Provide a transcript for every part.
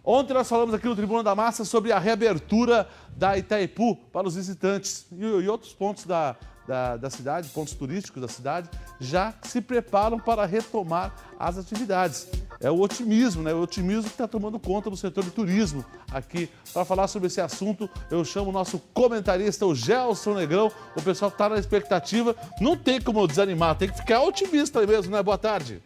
Ontem nós falamos aqui no Tribuna da Massa sobre a reabertura da Itaipu para os visitantes e outros pontos da cidade, pontos turísticos da cidade, já se preparam para retomar as atividades. É o otimismo, né? O otimismo que está tomando conta do setor de turismo aqui. Para falar sobre esse assunto, eu chamo o nosso comentarista, o Gelson Negrão. O pessoal está na expectativa. Não tem como desanimar, tem que ficar otimista mesmo, né? Boa tarde.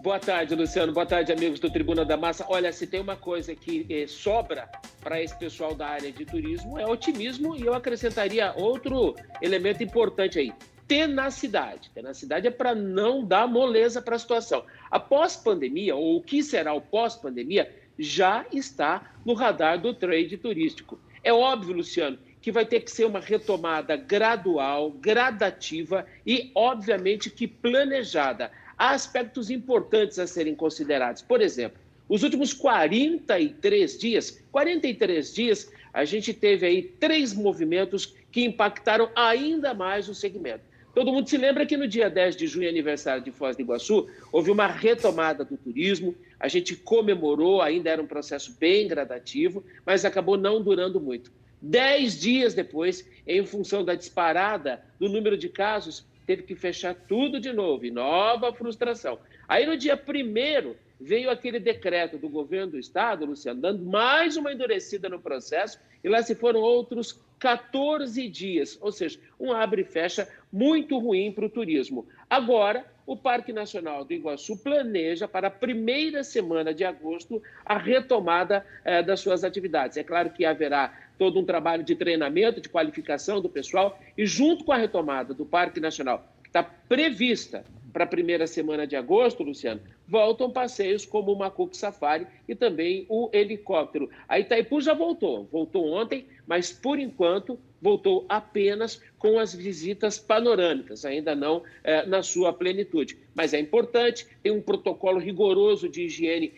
Boa tarde, Luciano. Boa tarde, amigos do Tribuna da Massa. Olha, se tem uma coisa que sobra para esse pessoal da área de turismo é otimismo, e eu acrescentaria outro elemento importante aí: tenacidade. Tenacidade é para não dar moleza para a situação. A pós-pandemia, ou o que será o pós-pandemia, já está no radar do trade turístico. É óbvio, Luciano, que vai ter que ser uma retomada gradual, gradativa e, obviamente, que planejada. Há aspectos importantes a serem considerados. Por exemplo, os últimos 43 dias, a gente teve aí 3 movimentos que impactaram ainda mais o segmento. Todo mundo se lembra que no dia 10 de junho, aniversário de Foz do Iguaçu, houve uma retomada do turismo, a gente comemorou, ainda era um processo bem gradativo, mas acabou não durando muito. 10 dias depois, em função da disparada do número de casos, teve que fechar tudo de novo, e nova frustração. Aí no dia 1º veio aquele decreto do governo do estado, Luciano, dando mais uma endurecida no processo, e lá se foram outros 14 dias, ou seja, um abre e fecha muito ruim para o turismo. Agora, o Parque Nacional do Iguaçu planeja para a primeira semana de agosto a retomada das suas atividades. É claro que haverá todo um trabalho de treinamento, de qualificação do pessoal, e junto com a retomada do Parque Nacional, que está prevista para a primeira semana de agosto, Luciano, voltam passeios como o Macuco Safari e também o helicóptero. A Itaipu já voltou ontem, mas por enquanto voltou apenas com as visitas panorâmicas, ainda não na sua plenitude. Mas é importante, tem um protocolo rigoroso de higiene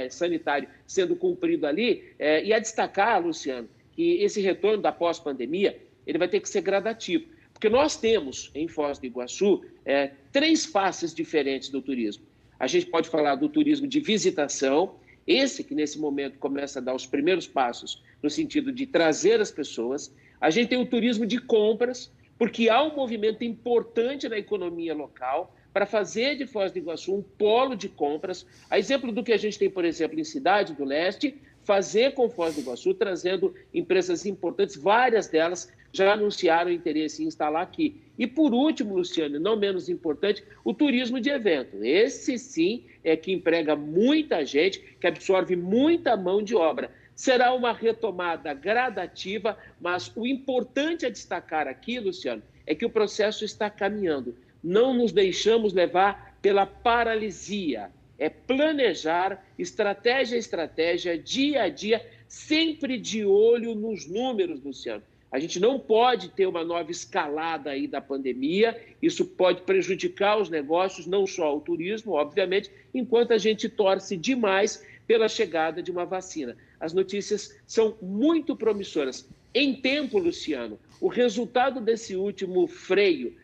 sanitário sendo cumprido ali, e a destacar, Luciano, que esse retorno da pós-pandemia ele vai ter que ser gradativo. Porque nós temos, em Foz do Iguaçu, 3 faces diferentes do turismo. A gente pode falar do turismo de visitação, esse que nesse momento começa a dar os primeiros passos no sentido de trazer as pessoas. A gente tem o turismo de compras, porque há um movimento importante na economia local para fazer de Foz do Iguaçu um polo de compras. A exemplo do que a gente tem, por exemplo, em Cidade do Leste, fazer com Foz do Iguaçu, trazendo empresas importantes, várias delas já anunciaram interesse em instalar aqui. E por último, Luciano, não menos importante, o turismo de evento. Esse sim é que emprega muita gente, que absorve muita mão de obra. Será uma retomada gradativa, mas o importante a destacar aqui, Luciano, é que o processo está caminhando. Não nos deixamos levar pela paralisia. É planejar, estratégia a estratégia, dia a dia, sempre de olho nos números, Luciano. A gente não pode ter uma nova escalada aí da pandemia, isso pode prejudicar os negócios, não só o turismo, obviamente, enquanto a gente torce demais pela chegada de uma vacina. As notícias são muito promissoras. Em tempo, Luciano, o resultado desse último freio,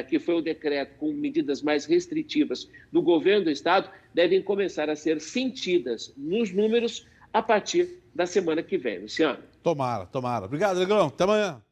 que foi o decreto com medidas mais restritivas do governo do estado, devem começar a ser sentidas nos números a partir da semana que vem, Luciano. Tomara. Obrigado, Negrão. Até amanhã.